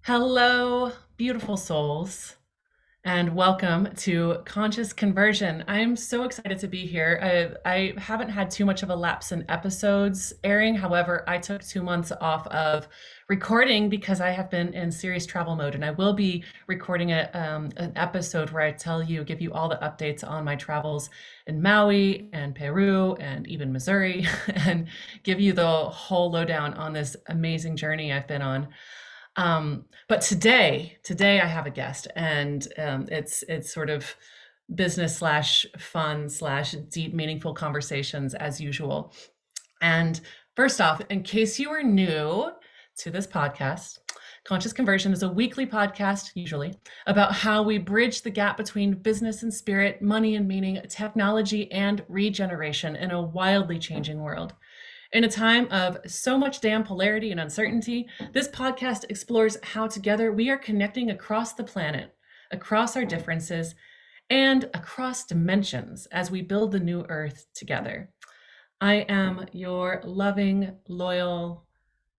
Hello, beautiful souls, and welcome to Conscious Conversion. I'm so excited to be here. I haven't had too much of a lapse in episodes airing. However, I took 2 months off of recording because I have been in serious travel mode, and I will be recording an episode where give you all the updates on my travels in Maui and Peru and even Missouri, and give you the whole lowdown on this amazing journey I've been on. But today I have a guest, and it's sort of business slash fun slash deep, meaningful conversations as usual. And first off, in case you are new to this podcast, Conscious Conversion is a weekly podcast, usually, about how we bridge the gap between business and spirit, money and meaning, technology and regeneration in a wildly changing world. In a time of so much damn polarity and uncertainty, this podcast explores how together we are connecting across the planet, across our differences, and across dimensions as we build the new earth together. I am your loving, loyal,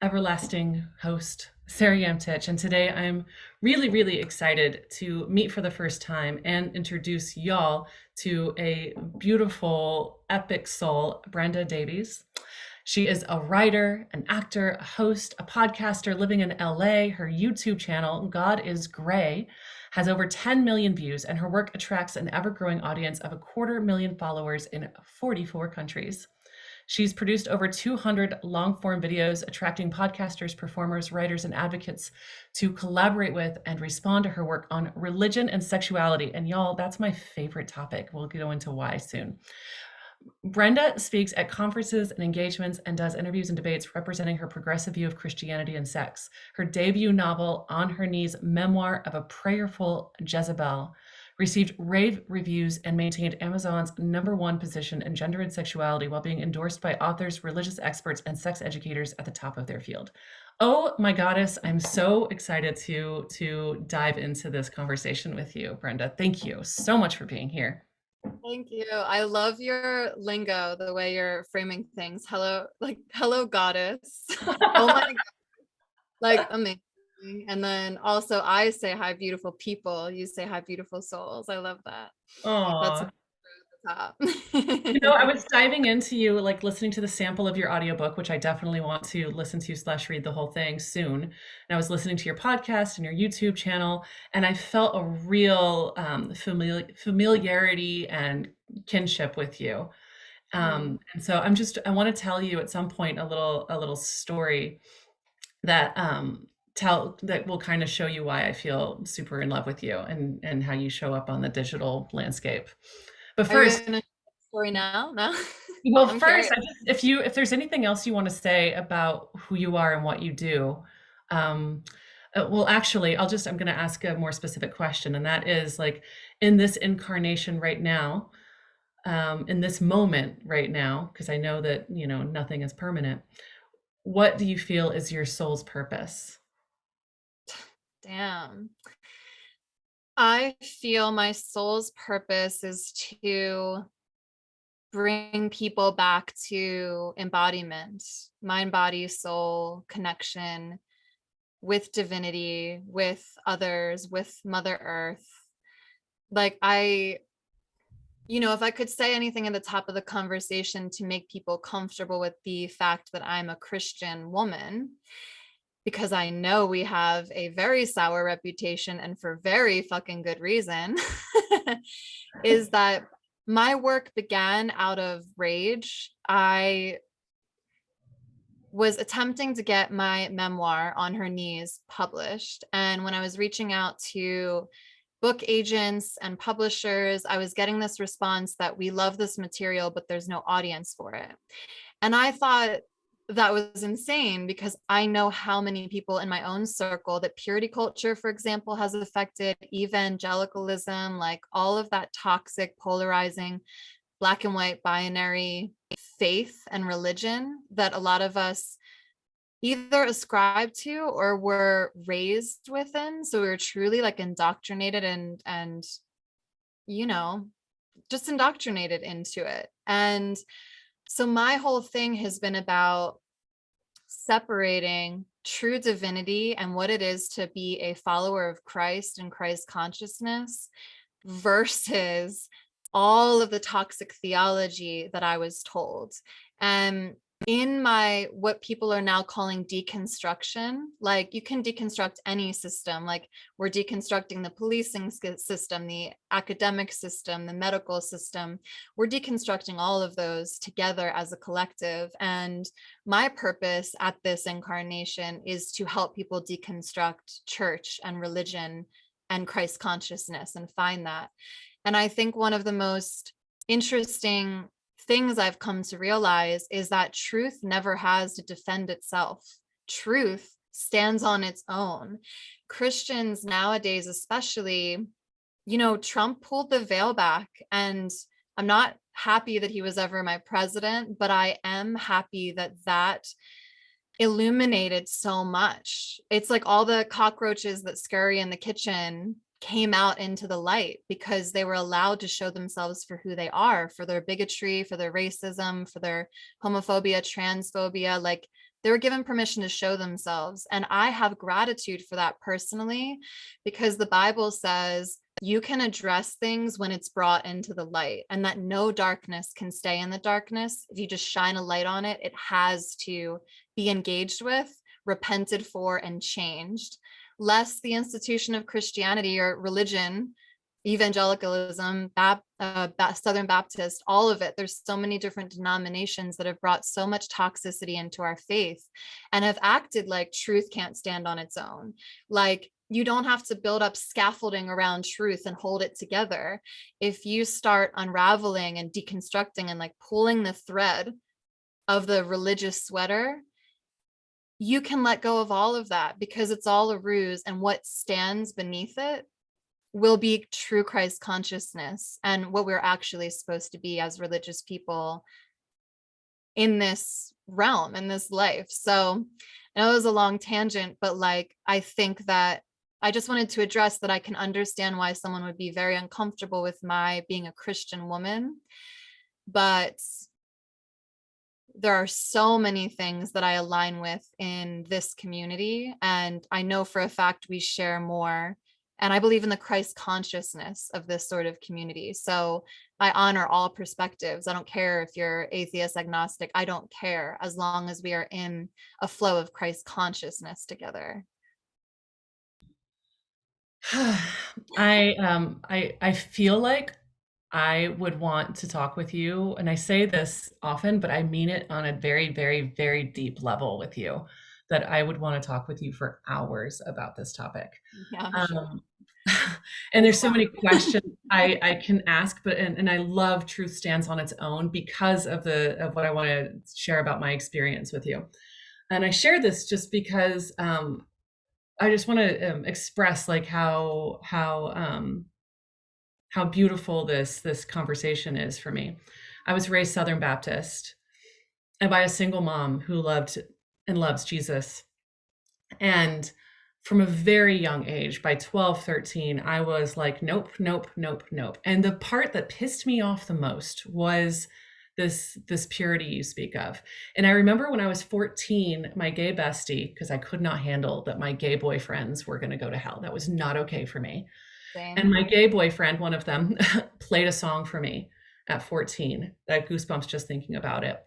everlasting host, Sarah Yamtich, and today I'm really, really excited to meet for the first time and introduce y'all to a beautiful, epic soul, Brenda Davies. She is a writer, an actor, a host, a podcaster living in LA. Her YouTube channel, God is Gray, has over 10 million views, and her work attracts an ever-growing audience of 250,000 followers in 44 countries. She's produced over 200 long-form videos, attracting podcasters, performers, writers, and advocates to collaborate with and respond to her work on religion and sexuality. And y'all, that's my favorite topic. We'll go into why soon. Brenda speaks at conferences and engagements and does interviews and debates representing her progressive view of Christianity and sex. Her debut novel, On Her Knees, Memoir of a Prayerful Jezebel, received rave reviews and maintained Amazon's #1 position in gender and sexuality while being endorsed by authors, religious experts, and sex educators at the top of their field. Oh my goddess, I'm so excited to dive into this conversation with you, Brenda. Thank you so much for being here. Thank you. I love your lingo, the way you're framing things. Hello, goddess. Oh my God, like amazing. And then also I say hi, beautiful people. You say hi, beautiful souls. I love that. That's Aw. at the top. I was diving into you, like listening to the sample of your audiobook, which I definitely want to listen to slash read the whole thing soon. And I was listening to your podcast and your YouTube channel, and I felt a real familiarity and kinship with you. And so I want to tell you at some point a little story that that will kind of show you why I feel super in love with you and how you show up on the digital landscape. But Are you first, gonna share the story now? No? well, I'm first, curious. if there's anything else you want to say about who you are and what you do, um, well, actually, I'm going to ask a more specific question, and that is like in this incarnation right now, in this moment right now, because I know that nothing is permanent. What do you feel is your soul's purpose? Damn. I feel my soul's purpose is to bring people back to embodiment, mind, body, soul connection with divinity, with others, with Mother Earth. Like if I could say anything at the top of the conversation to make people comfortable with the fact that I'm a Christian woman, because I know we have a very sour reputation and for very fucking good reason, is that my work began out of rage. I was attempting to get my memoir, On Her Knees, published. And when I was reaching out to book agents and publishers, I was getting this response that we love this material, but there's no audience for it. And I thought that was insane because I know how many people in my own circle that purity culture, for example, has affected, evangelicalism, like all of that toxic, polarizing, black and white binary faith and religion that a lot of us either ascribe to or were raised within. So we were truly like indoctrinated and just indoctrinated into it. And so my whole thing has been about separating true divinity and what it is to be a follower of Christ and Christ consciousness versus all of the toxic theology that I was told. And in my what people are now calling deconstruction, like you can deconstruct any system, like we're deconstructing the policing system, the academic system, the medical system. We're deconstructing all of those together as a collective. And my purpose at this incarnation is to help people deconstruct church and religion and Christ consciousness and find that. And I think one of the most interesting things I've come to realize is that truth never has to defend itself. Truth stands on its own. Christians nowadays, especially, Trump pulled the veil back, and I'm not happy that he was ever my president, but I am happy that that illuminated so much. It's like all the cockroaches that scurry in the kitchen came out into the light because they were allowed to show themselves for who they are, for their bigotry, for their racism, for their homophobia, transphobia. Like they were given permission to show themselves. And I have gratitude for that personally, because the Bible says you can address things when it's brought into the light, and that no darkness can stay in the darkness. If you just shine a light on it, it has to be engaged with, repented for, and changed. Lest the institution of Christianity or religion, evangelicalism, Southern Baptist, all of it. There's so many different denominations that have brought so much toxicity into our faith and have acted like truth can't stand on its own. Like you don't have to build up scaffolding around truth and hold it together. If you start unraveling and deconstructing and like pulling the thread of the religious sweater, you can let go of all of that because it's all a ruse, and what stands beneath it will be true Christ consciousness and what we're actually supposed to be as religious people in this realm, in this life. So I know it was a long tangent, but like, I think that I just wanted to address that I can understand why someone would be very uncomfortable with my being a Christian woman, but there are so many things that I align with in this community. And I know for a fact we share more. And I believe in the Christ consciousness of this sort of community. So I honor all perspectives. I don't care if you're atheist, agnostic. I don't care, as long as we are in a flow of Christ consciousness together. I feel like I would want to talk with you, and I say this often, but I mean it on a very, very, very deep level with you, that I would want to talk with you for hours about this topic. Yeah, I'm sure. Um, and there's so many questions I can ask, but and I love Truth Stands on Its Own because of what I want to share about my experience with you. And I share this just because I just want to express like how beautiful this conversation is for me. I was raised Southern Baptist and by a single mom who loved and loves Jesus. And from a very young age, by 12, 13, I was like, nope, nope, nope, nope. And the part that pissed me off the most was this purity you speak of. And I remember when I was 14, my gay bestie, because I could not handle that my gay boyfriends were going to go to hell. That was not okay for me. Same. And my gay boyfriend, one of them, played a song for me at 14, that goosebumps just thinking about it.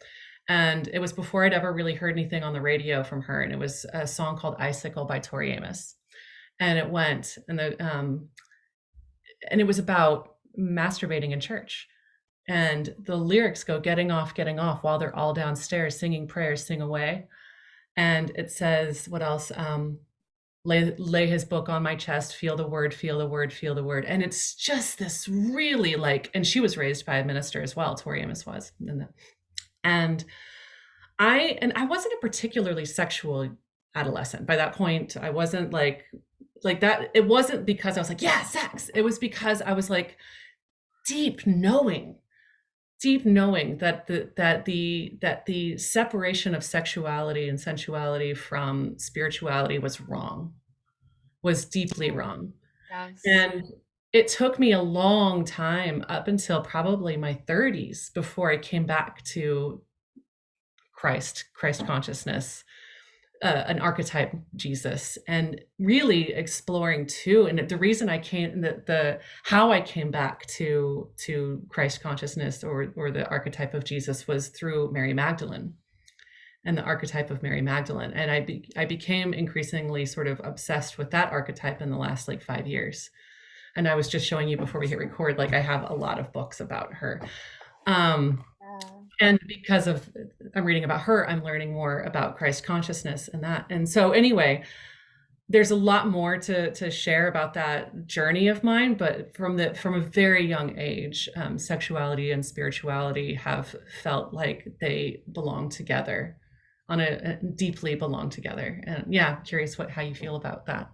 And it was before I'd ever really heard anything on the radio from her. And it was a song called Icicle by Tori Amos. And it went, and it was about masturbating in church. And the lyrics go, getting off, while they're all downstairs singing prayers, sing away. And it says, what else? Lay his book on my chest, feel the word, feel the word, feel the word. And it's just this really like, and she was raised by a minister as well, Tori Amos was. And I wasn't a particularly sexual adolescent. By that point, I wasn't like that. It wasn't because I was like, yeah, sex. It was because I was like deep knowing that the separation of sexuality and sensuality from spirituality was wrong, was deeply wrong. Yes. And it took me a long time, up until probably my 30s, before I came back to Christ consciousness. an archetype Jesus, and really exploring too. And the reason I came, the how I came back to Christ consciousness, or the archetype of Jesus, was through Mary Magdalene and the archetype of Mary Magdalene. And I became increasingly sort of obsessed with that archetype in the last like 5 years. And I was just showing you before we hit record, like I have a lot of books about her. Um, Yeah. and because of I'm reading about her, I'm learning more about Christ consciousness and that. And so anyway, there's a lot more to share about that journey of mine, but from a very young age, sexuality and spirituality have felt like they belong together, on a deeply belong together. And yeah, curious how you feel about that.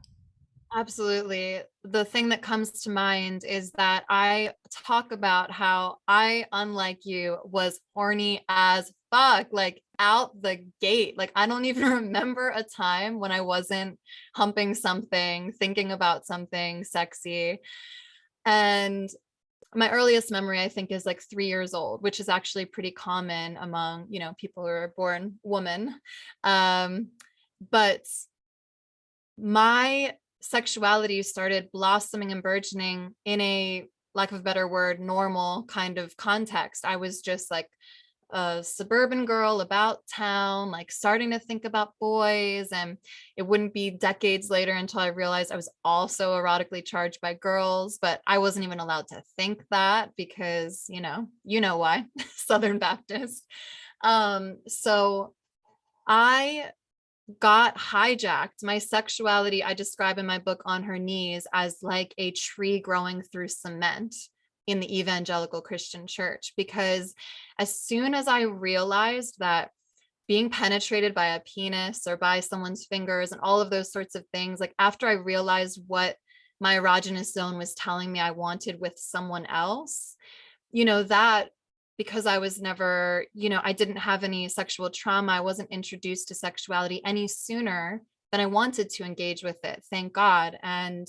Absolutely. The thing that comes to mind is that I talk about how I, unlike you, was horny as fuck, like out the gate. Like, I don't even remember a time when I wasn't humping something, thinking about something sexy. And my earliest memory, I think, is like 3 years old, which is actually pretty common among, people who are born woman. Um, but my sexuality started blossoming and burgeoning in a, lack of a better word, normal kind of context. I was just like a suburban girl about town, like starting to think about boys. And it wouldn't be decades later until I realized I was also erotically charged by girls, but I wasn't even allowed to think that because, you know why, Southern Baptist. So I got hijacked. My sexuality, I describe in my book On Her Knees as like a tree growing through cement in the evangelical Christian church, because as soon as I realized that being penetrated by a penis or by someone's fingers and all of those sorts of things, like after I realized what my erogenous zone was telling me I wanted with someone else, that, because I was never, I didn't have any sexual trauma. I wasn't introduced to sexuality any sooner than I wanted to engage with it. Thank God. And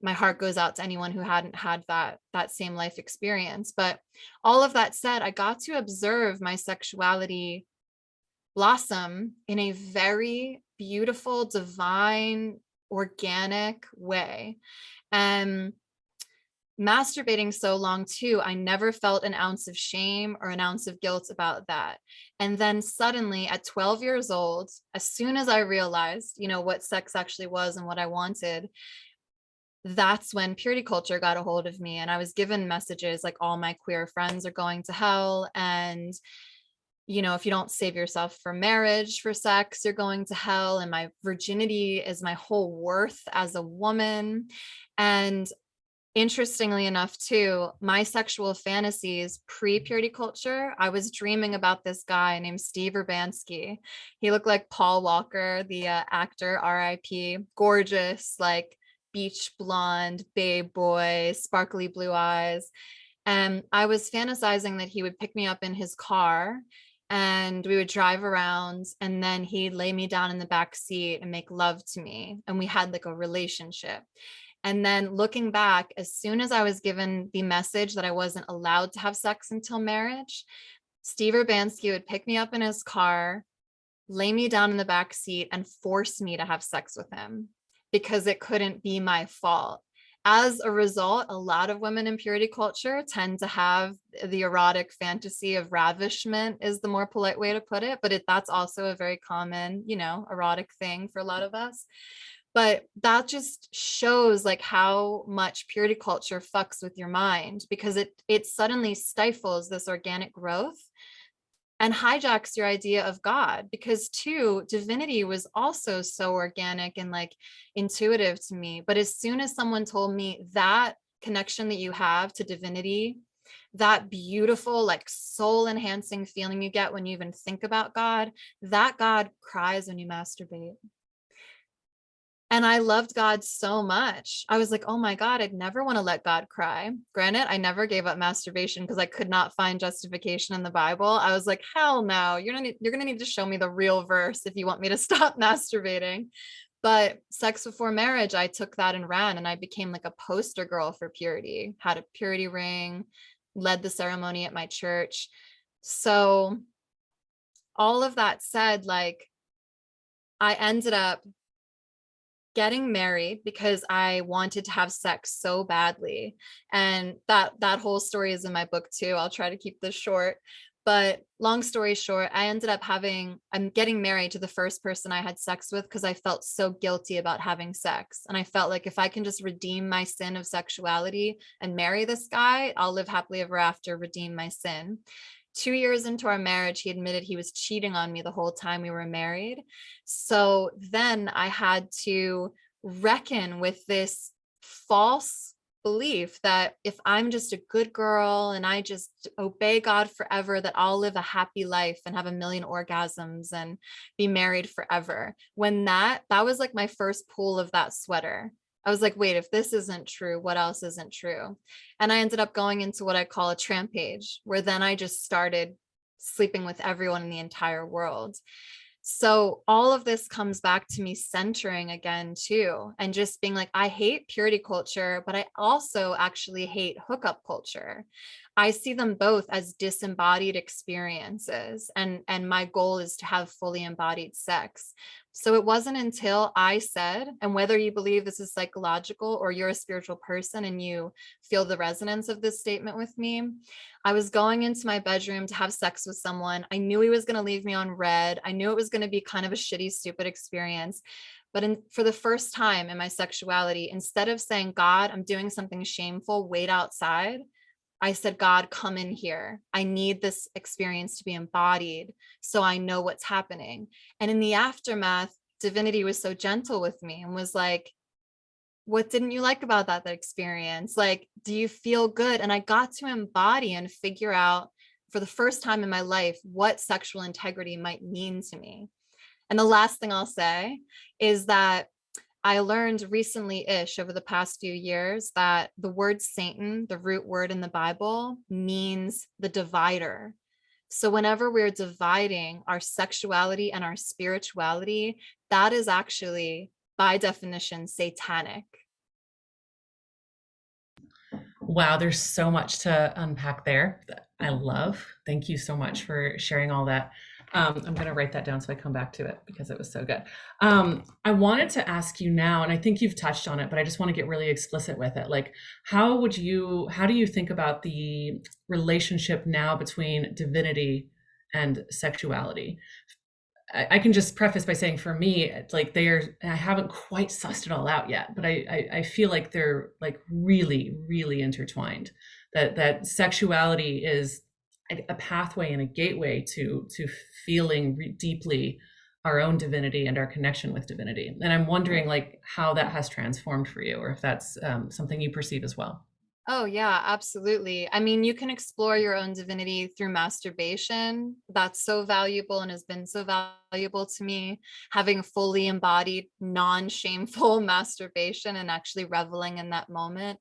my heart goes out to anyone who hadn't had that same life experience. But all of that said, I got to observe my sexuality blossom in a very beautiful, divine, organic way. And masturbating so long too, I never felt an ounce of shame or an ounce of guilt about that. And then suddenly at 12 years old, as soon as I realized, what sex actually was and what I wanted, that's when purity culture got a hold of me. And I was given messages like all my queer friends are going to hell. And, if you don't save yourself for marriage, for sex, you're going to hell. And my virginity is my whole worth as a woman. And interestingly enough, too, my sexual fantasies pre-purity culture, I was dreaming about this guy named Steve Urbanski. He looked like Paul Walker, the actor, RIP, gorgeous, like beach blonde, babe boy, sparkly blue eyes. And I was fantasizing that he would pick me up in his car and we would drive around, and then he'd lay me down in the back seat and make love to me. And we had like a relationship. And then looking back, as soon as I was given the message that I wasn't allowed to have sex until marriage, Steve Urbanski would pick me up in his car, lay me down in the back seat, and force me to have sex with him because it couldn't be my fault. As a result, a lot of women in purity culture tend to have the erotic fantasy of ravishment, is the more polite way to put it, but that's also a very common, erotic thing for a lot of us. But that just shows like how much purity culture fucks with your mind, because it suddenly stifles this organic growth and hijacks your idea of God. Because too, divinity was also so organic and like intuitive to me. But as soon as someone told me that connection that you have to divinity, that beautiful, like soul enhancing feeling you get when you even think about God, that God cries when you masturbate. And I loved God so much. I was like, oh my God, I'd never want to let God cry. Granted, I never gave up masturbation because I could not find justification in the Bible. I was like, hell no, you're gonna need to show me the real verse if you want me to stop masturbating. But sex before marriage, I took that and ran, and I became like a poster girl for purity, had a purity ring, led the ceremony at my church. So all of that said, like, I ended up getting married because I wanted to have sex so badly. And that whole story is in my book too. I'll try to keep this short. But long story short, I'm getting married to the first person I had sex with because I felt so guilty about having sex. And I felt like if I can just redeem my sin of sexuality and marry this guy, I'll live happily ever after, redeem my sin. 2 years into our marriage, he admitted he was cheating on me the whole time we were married. So then I had to reckon with this false belief that if I'm just a good girl and I just obey God forever, that I'll live a happy life and have a million orgasms and be married forever. When that was like my first pull of that sweater. I was like, wait, if this isn't true, what else isn't true? And I ended up going into what I call a trampage, where then I just started sleeping with everyone in the entire world. So all of this comes back to me centering again too, and just being like, I hate purity culture, but I also actually hate hookup culture. I see them both as disembodied experiences, and my goal is to have fully embodied sex. So it wasn't until I said, and whether you believe this is psychological or you're a spiritual person and you feel the resonance of this statement with me, I was going into my bedroom to have sex with someone. I knew he was going to leave me on red. I knew it was going to be kind of a shitty, stupid experience. But for the first time in my sexuality, instead of saying, God, I'm doing something shameful, wait outside, I said, God, come in here. I need this experience to be embodied so I know what's happening. And in the aftermath, Divinity was so gentle with me and was like, what didn't you like about that experience? Like, do you feel good? And I got to embody and figure out for the first time in my life what sexual integrity might mean to me. And the last thing I'll say is that I learned recently-ish over the past few years that the word Satan, the root word in the Bible, means the divider. So whenever we're dividing our sexuality and our spirituality, that is actually, by definition, satanic. Wow, there's so much to unpack there that I love. Thank you so much for sharing all that. I'm going to write that down so I come back to it because it was so good. I wanted to ask you now, and I think you've touched on it, but I just want to get really explicit with it. Like, how do you think about the relationship now between divinity and sexuality? I can just preface by saying for me, it's like I haven't quite sussed it all out yet, but I feel like they're like really, really intertwined. That sexuality is a pathway and a gateway to feeling deeply our own divinity and our connection with divinity. And I'm wondering like how that has transformed for you, or if that's something you perceive as well. Oh, yeah, absolutely. I mean, you can explore your own divinity through masturbation. That's so valuable and has been so valuable to me. Having fully embodied, non shameful masturbation and actually reveling in that moment.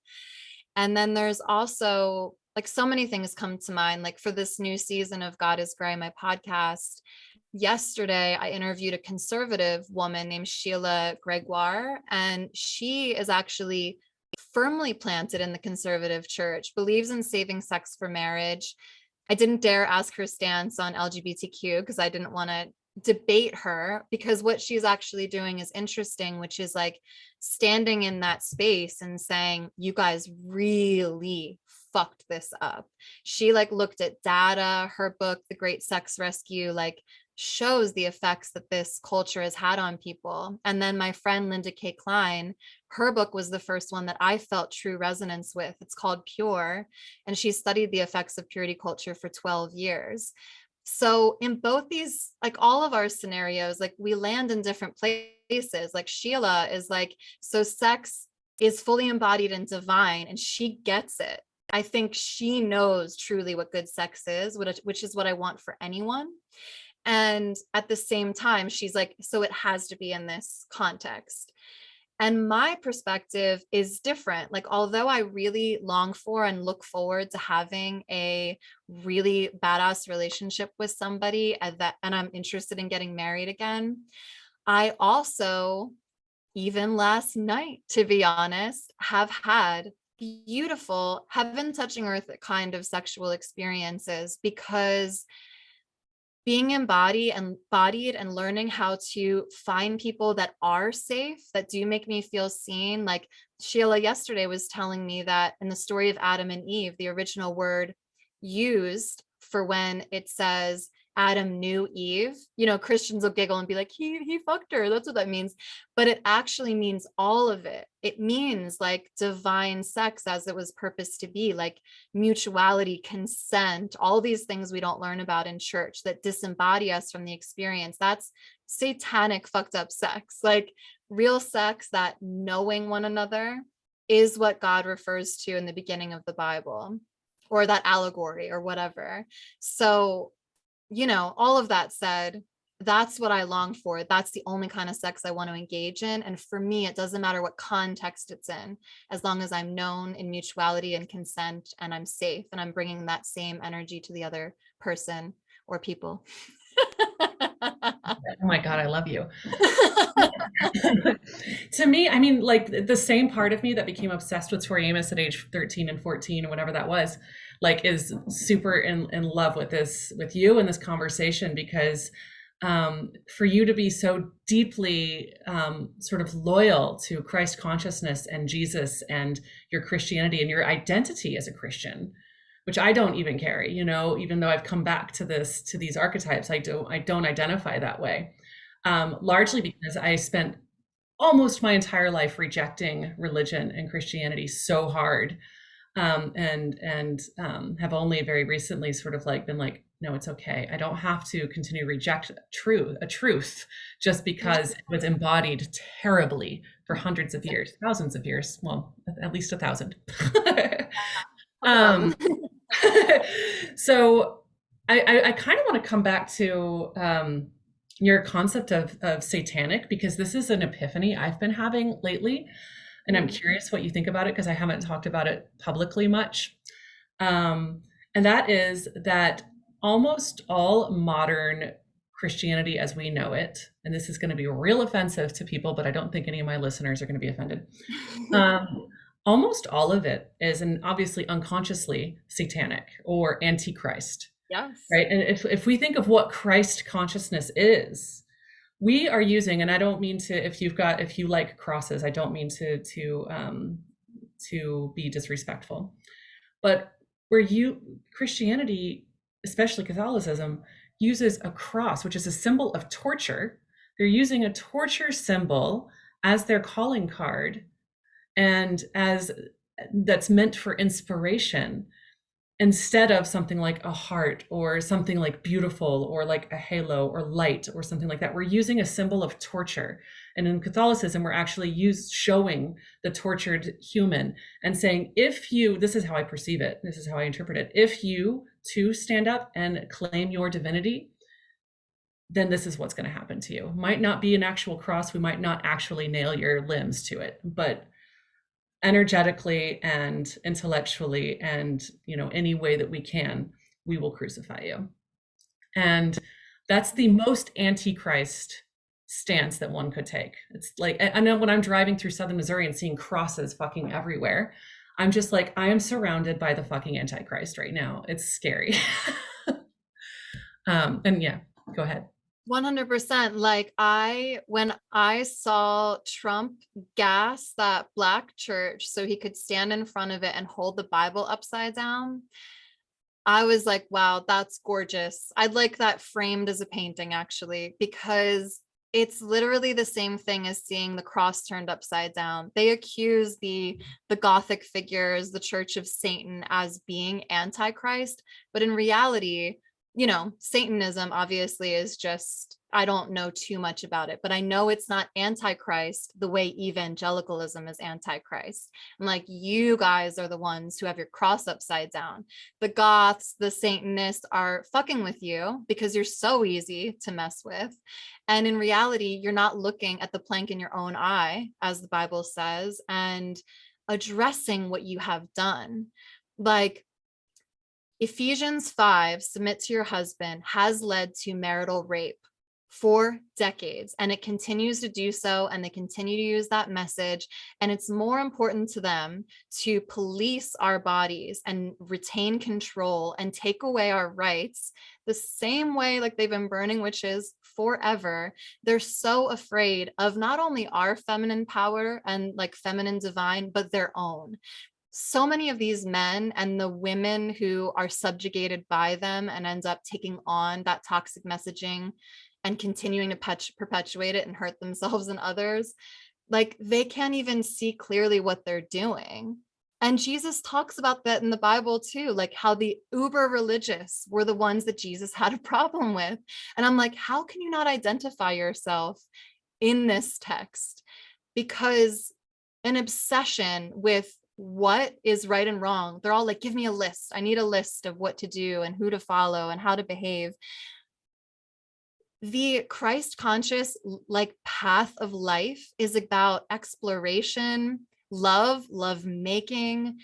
And then there's also like so many things come to mind, like for this new season of God is Gray, my podcast. Yesterday, I interviewed a conservative woman named Sheila Gregoire, and she is actually firmly planted in the conservative church, believes in saving sex for marriage. I didn't dare ask her stance on LGBTQ because I didn't want to debate her, because what she's actually doing is interesting, which is like standing in that space and saying, you guys really fucked this up. She like looked at data. Her book, The Great Sex Rescue, like shows the effects that this culture has had on people. And then my friend Linda K. Klein, her book was the first one that I felt true resonance with. It's called Pure, and she studied the effects of purity culture for 12 years. So in both these, like all of our scenarios, like we land in different places. Like Sheila is like, so sex is fully embodied and divine, and she gets it. I think she knows truly what good sex is, which is what I want for anyone. And at the same time, she's like, so it has to be in this context. And my perspective is different. Like, although I really long for and look forward to having a really badass relationship with somebody and I'm interested in getting married again, I also, even last night, to be honest, have had beautiful heaven touching earth kind of sexual experiences, because being embodied and learning how to find people that are safe, that do make me feel seen. Like Sheila yesterday was telling me that in the story of Adam and Eve, the original word used for when it says Adam knew Eve, Christians will giggle and be like, he fucked her. That's what that means. But it actually means all of it. It means like divine sex as it was purposed to be, like mutuality, consent, all these things we don't learn about in church that disembody us from the experience. That's satanic, fucked up sex. Like real sex, that knowing one another is what God refers to in the beginning of the Bible, or that allegory or whatever. So, all of that said, that's what I long for. That's the only kind of sex I want to engage in. And for me, it doesn't matter what context it's in, as long as I'm known in mutuality and consent and I'm safe and I'm bringing that same energy to the other person or people. Oh my God, I love you. To me, I mean, like the same part of me that became obsessed with Tori Amos at age 13 and 14 or whatever that was, like is super in love with with you and this conversation, because for you to be so deeply sort of loyal to Christ consciousness and Jesus and your Christianity and your identity as a Christian, which I don't even carry, even though I've come back to these archetypes, I don't identify that way. Largely because I spent almost my entire life rejecting religion and Christianity so hard, and have only very recently sort of like been like, no, it's okay. I don't have to continue to reject a truth just because it was embodied terribly for hundreds of years, thousands of years. Well, at least 1,000. um, so I kind of want to come back to your concept of satanic, because this is an epiphany I've been having lately. And I'm curious what you think about it, because I haven't talked about it publicly much. And that is that almost all modern Christianity as we know it, and this is going to be real offensive to people, but I don't think any of my listeners are going to be offended. Almost all of it is, and obviously unconsciously, satanic or antichrist. Yes. Right. And if we think of what Christ consciousness is, we are using, and I don't mean to, if you like crosses, I don't mean to be disrespectful, but Christianity, especially Catholicism, uses a cross, which is a symbol of torture. They're using a torture symbol as their calling card, and as that's meant for inspiration, instead of something like a heart or something like beautiful or like a halo or light or something like that. We're using a symbol of torture. And in Catholicism, we're actually showing the tortured human and saying, this is how I perceive it, this is how I interpret it, if you too stand up and claim your divinity, then this is what's going to happen to you. Might not be an actual cross, we might not actually nail your limbs to it, but energetically and intellectually and any way that we can, we will crucify you. And that's the most antichrist stance that one could take. It's like, I know when I'm driving through southern Missouri and seeing crosses fucking everywhere, I'm just like, I am surrounded by the fucking antichrist right now. It's scary. And yeah, go ahead. 100%. Like when I saw Trump gas that black church so he could stand in front of it and hold the Bible upside down, I was like, wow, that's gorgeous. I'd like that framed as a painting, actually, because it's literally the same thing as seeing the cross turned upside down. They accuse the Gothic figures, the Church of Satan, as being antichrist, but in reality, Satanism obviously is just, I don't know too much about it, but I know it's not antichrist the way evangelicalism is antichrist. And like, you guys are the ones who have your cross upside down. The Goths, the Satanists are fucking with you because you're so easy to mess with. And in reality, you're not looking at the plank in your own eye, as the Bible says, and addressing what you have done. Like, Ephesians 5, submit to your husband, has led to marital rape. for decades, and it continues to do so, and they continue to use that message. And it's more important to them to police our bodies and retain control and take away our rights the same way like they've been burning witches forever. They're so afraid of not only our feminine power and like feminine divine, but their own. So many of these men and the women who are subjugated by them and end up taking on that toxic messaging and continuing to perpetuate it and hurt themselves and others, like they can't even see clearly what they're doing. And Jesus talks about that in the Bible too, like how the uber religious were the ones that Jesus had a problem with. And I'm like, how can you not identify yourself in this text? Because an obsession with what is right and wrong, they're all like, give me a list. I need a list of what to do and who to follow and how to behave. The Christ conscious like path of life is about exploration, love making,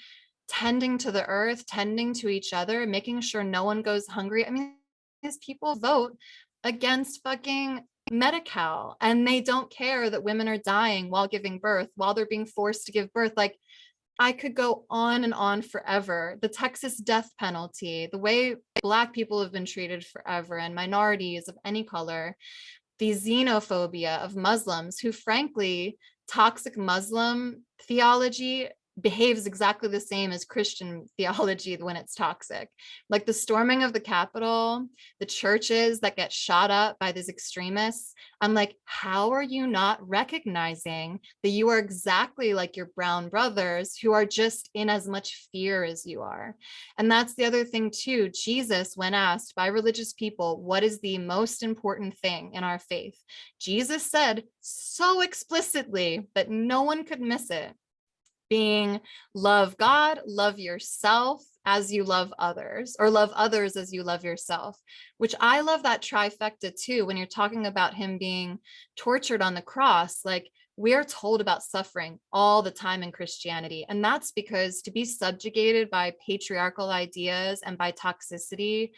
tending to the earth, tending to each other, making sure no one goes hungry. I mean, these people vote against fucking Medi-Cal, and they don't care that women are dying while giving birth, while they're being forced to give birth. Like, I could go on and on forever. The Texas death penalty, the way Black people have been treated forever, and minorities of any color, the xenophobia of Muslims, who frankly, toxic Muslim theology behaves exactly the same as Christian theology when it's toxic. Like the storming of the Capitol, the churches that get shot up by these extremists. I'm like, how are you not recognizing that you are exactly like your brown brothers who are just in as much fear as you are? And that's the other thing too. Jesus, when asked by religious people, what is the most important thing in our faith? Jesus said so explicitly that no one could miss it, being love God, love yourself as you love others, or love others as you love yourself, which I love that trifecta too. When you're talking about him being tortured on the cross, like we're told about suffering all the time in Christianity. And that's because to be subjugated by patriarchal ideas and by toxicity,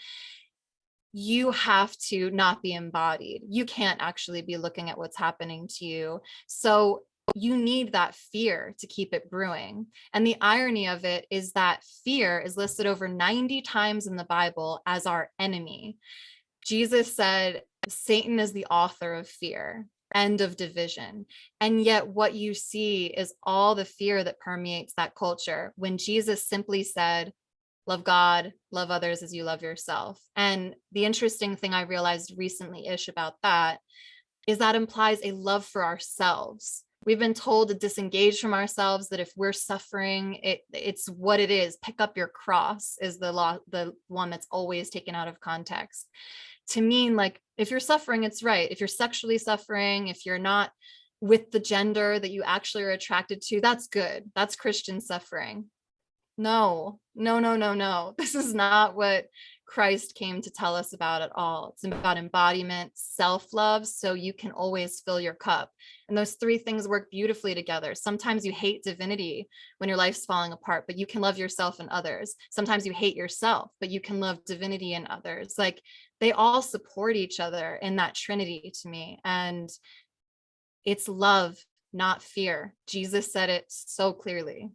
you have to not be embodied. You can't actually be looking at what's happening to you. So you need that fear to keep it brewing. And the irony of it is that fear is listed over 90 times in the Bible as our enemy. Jesus said, Satan is the author of fear and of division. And yet what you see is all the fear that permeates that culture when Jesus simply said, love God, love others as you love yourself. And the interesting thing I realized recently-ish about that is that implies a love for ourselves. We've been told to disengage from ourselves, that if we're suffering, it's what it is. Pick up your cross is the one that's always taken out of context. To mean like, if you're suffering, it's right. If you're sexually suffering, if you're not with the gender that you actually are attracted to, that's good. That's Christian suffering. No. This is not what Christ came to tell us about at all. It's about embodiment, self-love, so you can always fill your cup. And those three things work beautifully together. Sometimes you hate divinity when your life's falling apart, but you can love yourself and others. Sometimes you hate yourself, but you can love divinity in others. Like they all support each other in that trinity to me. And it's love, not fear. Jesus said it so clearly.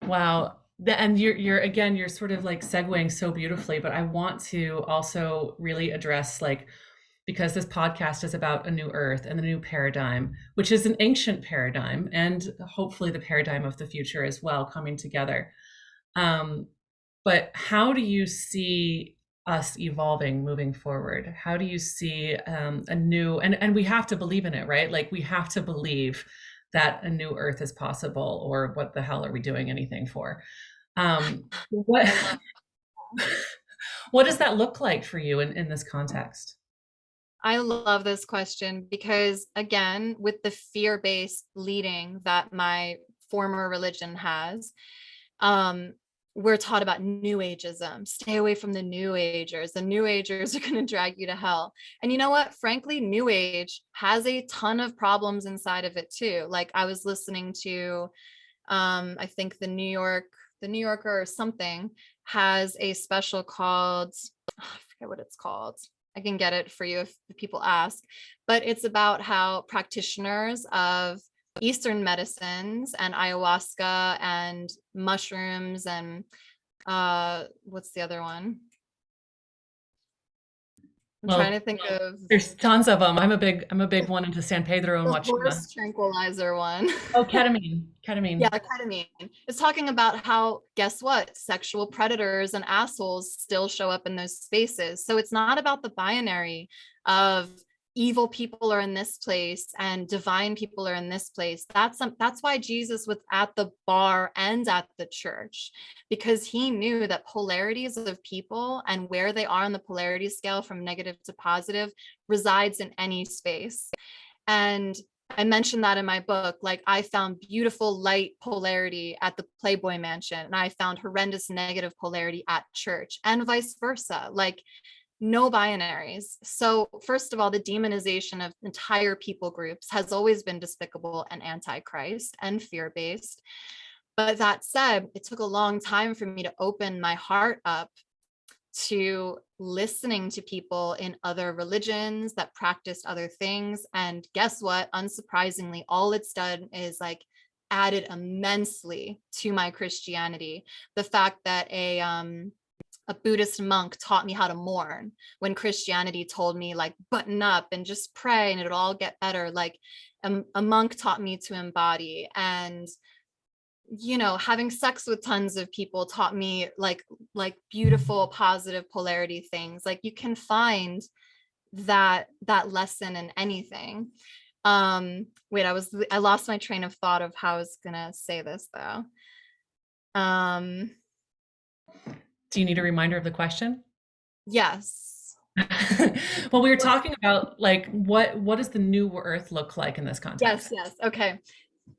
Wow. And you're again, you're sort of like segueing so beautifully, but I want to also really address like, because this podcast is about a new earth and the new paradigm, which is an ancient paradigm and hopefully the paradigm of the future as well coming together. Um, but how do you see us evolving moving forward? How do you see a new, and we have to believe in it, right? Like we have to believe that a new earth is possible, or what the hell are we doing anything for? What I love what does that look like for you in this context? I love this question because, again, with the fear-based leading that my former religion has, um, we're taught about new ageism. Stay away from the new agers. The new agers are going to drag you to hell. And you know what? Frankly, new age has a ton of problems inside of it too. Like I was listening to, I think the New Yorker or something has a special called, I forget what it's called. I can get it for you if people ask, but it's about how practitioners of Eastern medicines and ayahuasca and mushrooms and what's the other one? I'm trying Well, to think of there's tons of them. I'm a big one into San Pedro and the watching the. horse tranquilizer one. Oh, ketamine, Yeah, ketamine. ketamine. It's talking about how, guess what? Sexual predators and assholes still show up in those spaces. So it's not about the binary of evil people are in this place and divine people are in this place. That's why Jesus was at the bar and at the church, because he knew that polarities of people and where they are on the polarity scale from negative to positive resides in any space. And I mentioned that in my book. Like, I found beautiful light polarity at the Playboy Mansion, and I found horrendous negative polarity at church, and vice versa. Like, no binaries. So, first of all, the demonization of entire people groups has always been despicable and antichrist and fear based. But that said, it took a long time for me to open my heart up to listening to people in other religions that practiced other things. And guess what? Unsurprisingly, all it's done is like added immensely to my Christianity. The fact that a Buddhist monk taught me how to mourn when Christianity told me like button up and just pray and it'll all get better. Like a monk taught me to embody, and having sex with tons of people taught me like beautiful positive polarity things. Like, you can find that lesson in anything. Wait, I lost my train of thought of how I was gonna say this though. um Do you need a reminder of the question? yes. Well, we were talking about like what does the new earth look like in this Yes, context? yes, okay.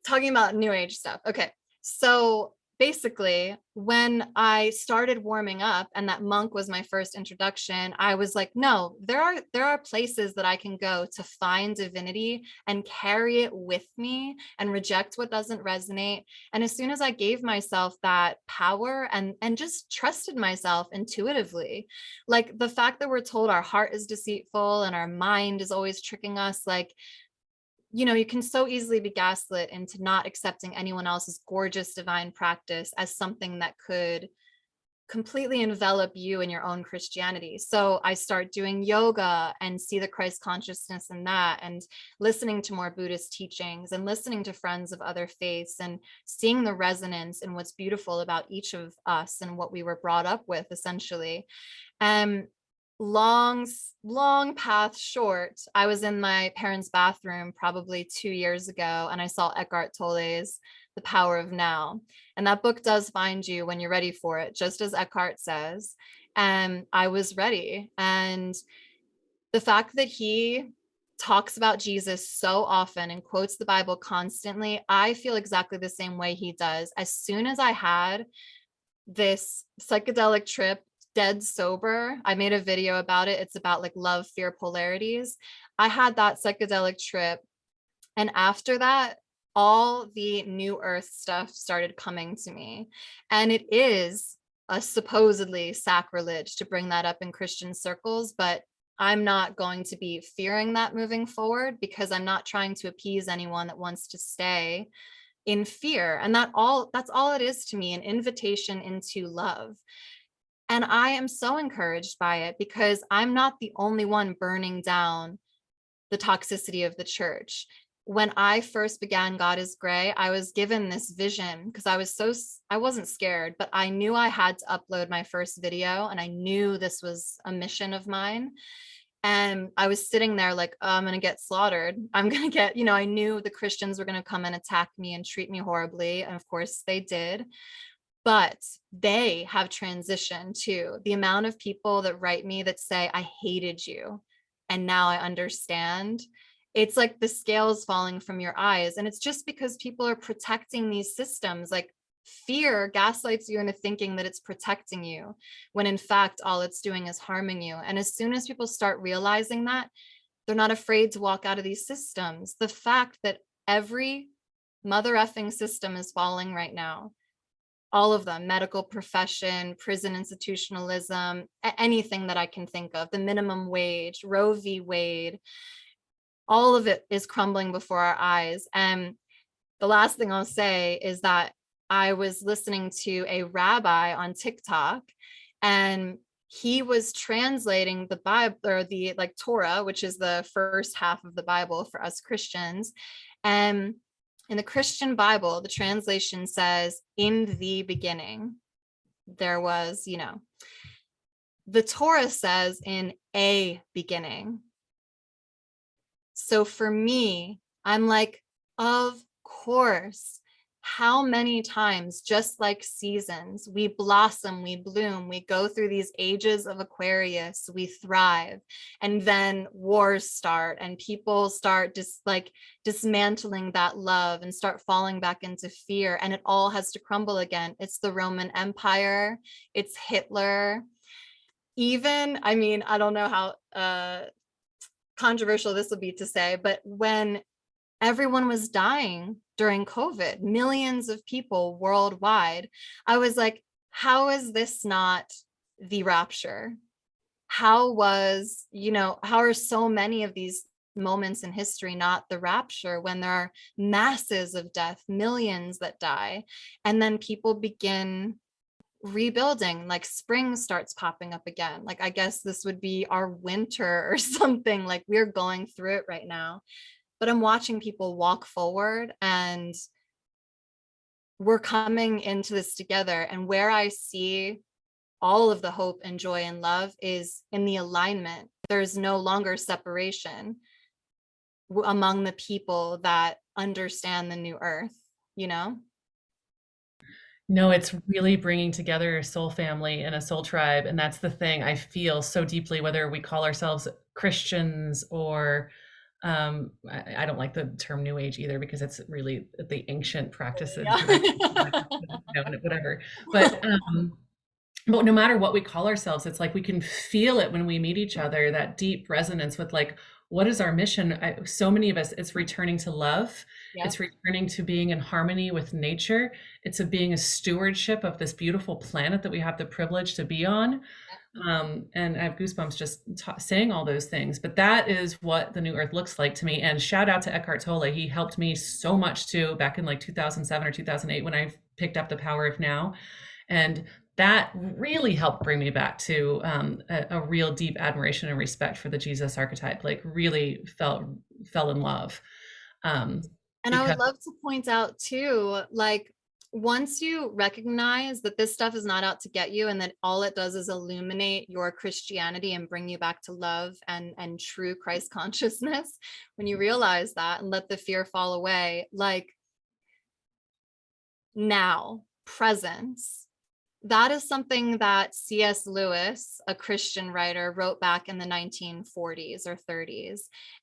Talking about new age stuff. Okay. So basically, when I started warming up and that monk was my first introduction, I was like, no, there are places that I can go to find divinity and carry it with me and reject what doesn't resonate. And as soon as I gave myself that power and just trusted myself intuitively, like the fact that we're told our heart is deceitful and our mind is always tricking us, like, you can so easily be gaslit into not accepting anyone else's gorgeous divine practice as something that could completely envelop you in your own Christianity. So I start doing yoga and see the Christ consciousness in that, and listening to more Buddhist teachings and listening to friends of other faiths and seeing the resonance in what's beautiful about each of us and what we were brought up with, essentially. And long path short, I was in my parents' bathroom probably 2 years ago, and I saw Eckhart Tolle's The Power of Now. And that book does find you when you're ready for it, just as Eckhart says. And I was ready. And the fact that he talks about Jesus so often and quotes the Bible constantly, I feel exactly the same way he does. As soon as I had this psychedelic trip, dead sober, I made a video about it. It's about like love, fear, polarities. I had that psychedelic trip, and after that, all the new earth stuff started coming to me. And it is a supposedly sacrilege to bring that up in Christian circles, but I'm not going to be fearing that moving forward, because I'm not trying to appease anyone that wants to stay in fear. And that's all it is to me, an invitation into love. And I am so encouraged by it, because I'm not the only one burning down the toxicity of the church. When I first began God is Gray, I was given this vision because I wasn't scared, but I knew I had to upload my first video, and I knew this was a mission of mine. And I was sitting there like, oh, I'm going to get slaughtered. I'm going to get, I knew the Christians were going to come and attack me and treat me horribly. And of course they did. But they have transitioned too. The amount of people that write me that say, I hated you, and now I understand. It's like the scales falling from your eyes. And it's just because people are protecting these systems. Like, fear gaslights you into thinking that it's protecting you, when in fact, all it's doing is harming you. And as soon as people start realizing that, they're not afraid to walk out of these systems. The fact that every mother effing system is falling right now, all of them, medical profession, prison institutionalism, anything that I can think of, the minimum wage, Roe v. Wade, all of it is crumbling before our eyes. And the last thing I'll say is that I was listening to a rabbi on TikTok, and he was translating the Bible, or the like Torah, which is the first half of the Bible for us Christians. And in the Christian Bible, the translation says, "In the beginning, there was," the Torah says, "In a beginning." So for me, I'm like, of course, how many times, just like seasons, we blossom, we bloom, we go through these ages of Aquarius, we thrive, and then wars start and people start just like dismantling that love and start falling back into fear, and it all has to crumble again. It's the Roman Empire, it's Hitler. Even, I mean, I don't know how controversial this will be to say, but when everyone was dying during COVID, millions of people worldwide, I was like, how is this not the rapture? How are so many of these moments in history not the rapture, when there are masses of death, millions that die, and then people begin rebuilding, like spring starts popping up again. Like, I guess this would be our winter or something. Like, we're going through it right now, but I'm watching people walk forward, and we're coming into this together. And where I see all of the hope and joy and love is in the alignment. There's no longer separation among the people that understand the new earth, you know? No, it's really bringing together a soul family and a soul tribe, and that's the thing I feel so deeply, whether we call ourselves Christians or, I don't like the term New Age either because it's really the ancient practices that I whatever. But, but no matter what we call ourselves, it's like we can feel it when we meet each other, that deep resonance with like, what is our mission? So many of us, it's returning to love. Yeah. It's returning to being in harmony with nature. It's being a stewardship of this beautiful planet that we have the privilege to be on. And I have goosebumps just saying all those things. But that is what the new earth looks like to me. And shout out to Eckhart Tolle. He helped me so much too back in like 2007 or 2008 when I picked up The Power of Now. And that really helped bring me back to a real deep admiration and respect for the Jesus archetype. Like, really fell in love. And I Because would love to point out too, like, once you recognize that this stuff is not out to get you, and that all it does is illuminate your Christianity and bring you back to love and true Christ consciousness, when you realize that and let the fear fall away, like, now, presence. That is something that C.S. Lewis, a Christian writer, wrote back in the 1940s or 30s.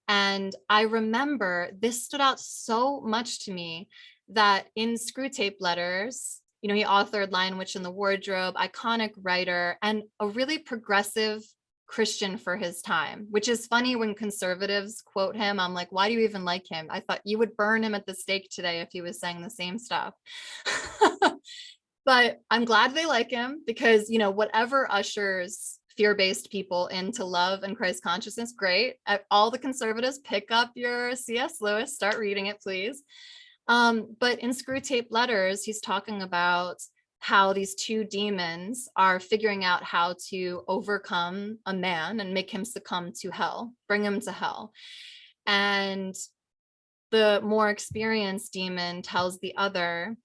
And I remember this stood out so much to me, that in Screwtape Letters, he authored Lion, Witch, and the Wardrobe, iconic writer, and a really progressive Christian for his time, which is funny when conservatives quote him. I'm like, why do you even like him? I thought you would burn him at the stake today if he was saying the same stuff. But I'm glad they like him, because, whatever ushers fear-based people into love and Christ consciousness, great. All the conservatives, pick up your C.S. Lewis, start reading it, please. But in Screwtape Letters, he's talking about how these two demons are figuring out how to overcome a man and make him succumb to hell, bring him to hell. And the more experienced demon tells the other,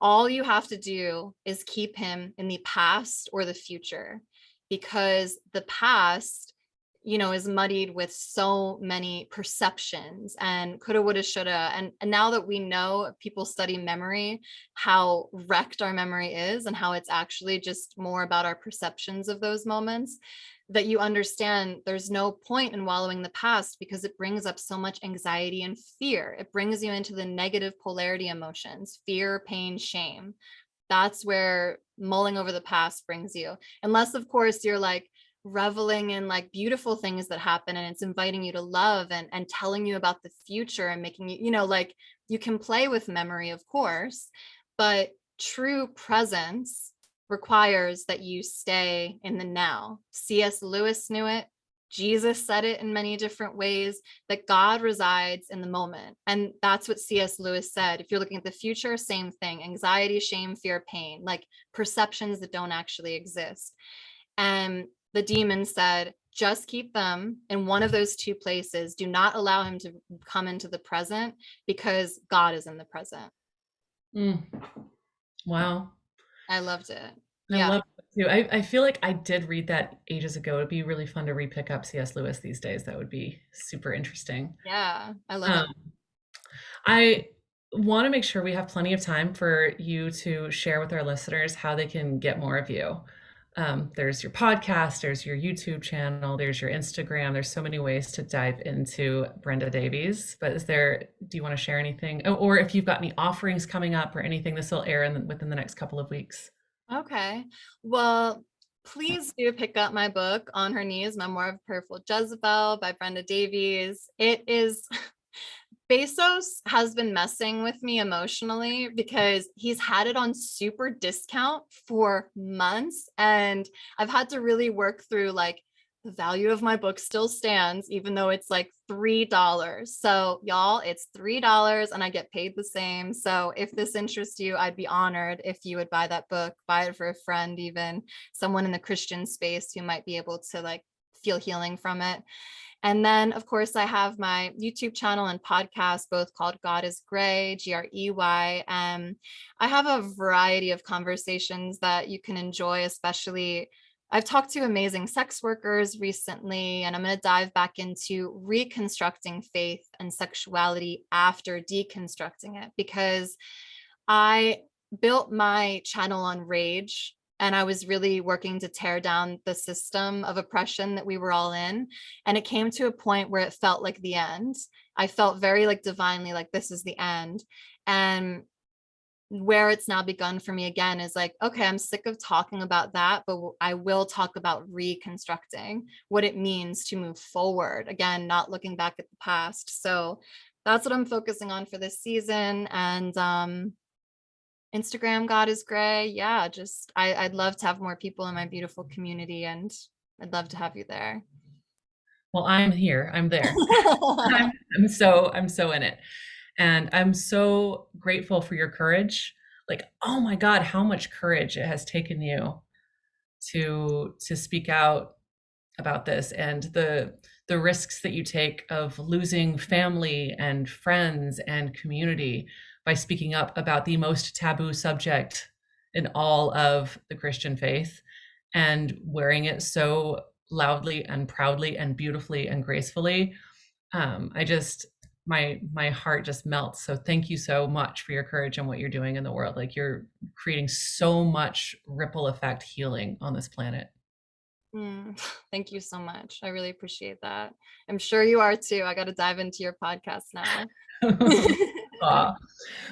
all you have to do is keep him in the past or the future, because the past, is muddied with so many perceptions and coulda, woulda, shoulda. And now that we know, people study memory, how wrecked our memory is and how it's actually just more about our perceptions of those moments, that you understand there's no point in wallowing the past, because it brings up so much anxiety and fear. It brings you into the negative polarity emotions, fear, pain, shame. That's where mulling over the past brings you. Unless, of course, you're like reveling in like beautiful things that happen, and it's inviting you to love and telling you about the future and making you, like, you can play with memory, of course, but true presence requires that you stay in the now. C.S. Lewis knew it. Jesus said it in many different ways, that God resides in the moment. And that's what C.S. Lewis said. If you're looking at the future, same thing: anxiety, shame, fear, pain, like perceptions that don't actually exist. And the demon said, just keep them in one of those two places. Do not allow him to come into the present, because God is in the present. Mm. Wow. I loved it. I Yeah. love it too. I feel like I did read that ages ago. It'd be really fun to re-pick up C.S. Lewis these days. That would be super interesting. Yeah. I love Um, it. I want to make sure we have plenty of time for you to share with our listeners how they can get more of you. There's your podcast, there's your YouTube channel, there's your Instagram. There's so many ways to dive into Brenda Davies. But do you want to share anything? Oh, or if you've got any offerings coming up or anything, this will air within the next couple of weeks. Okay. Well, please do pick up my book, On Her Knees, Memoir of a Prayerful Jezebel by Brenda Davies. It is Bezos has been messing with me emotionally because he's had it on super discount for months. And I've had to really work through, like, the value of my book still stands, even though it's like $3. So y'all, it's $3 and I get paid the same. So if this interests you, I'd be honored if you would buy that book, buy it for a friend, even someone in the Christian space who might be able to, like, feel healing from it. And then, of course, I have my YouTube channel and podcast, both called God is Grey, Grey. I have a variety of conversations that you can enjoy, especially I've talked to amazing sex workers recently, and I'm going to dive back into reconstructing faith and sexuality after deconstructing it, because I built my channel on rage, and I was really working to tear down the system of oppression that we were all in. And it came to a point where it felt like the end. I felt very, like, divinely like this is the end. And where it's now begun for me again is like, okay, I'm sick of talking about that, but I will talk about reconstructing what it means to move forward. Again, not looking back at the past. So that's what I'm focusing on for this season. And Instagram, God is Grey. Yeah, just I'd love to have more people in my beautiful community, and I'd love to have you there. Well, I'm here. I'm there. I'm so in it. And I'm so grateful for your courage. Like, oh my God, how much courage it has taken you to speak out about this, and the risks that you take of losing family and friends and community by speaking up about the most taboo subject in all of the Christian faith, and wearing it so loudly and proudly and beautifully and gracefully. I just my heart just melts. So thank you so much for your courage and what you're doing in the world. Like, you're creating so much ripple effect healing on this planet. Thank you so much. I really appreciate that. I'm sure you are too. I got to dive into your podcast now. Aw.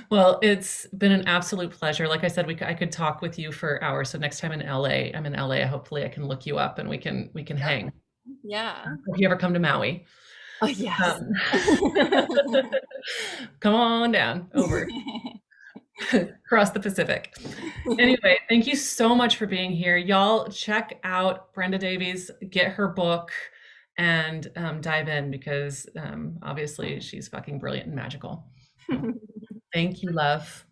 Well, it's been an absolute pleasure. Like I said, I could talk with you for hours. So next time I'm in LA. Hopefully, I can look you up and we can hang. Yeah. If you ever come to Maui, Oh, yes. um, come on down over across the Pacific. Anyway, thank you so much for being here. Y'all check out Brenda Davies, get her book, and dive in, because obviously she's fucking brilliant and magical. So, thank you, love.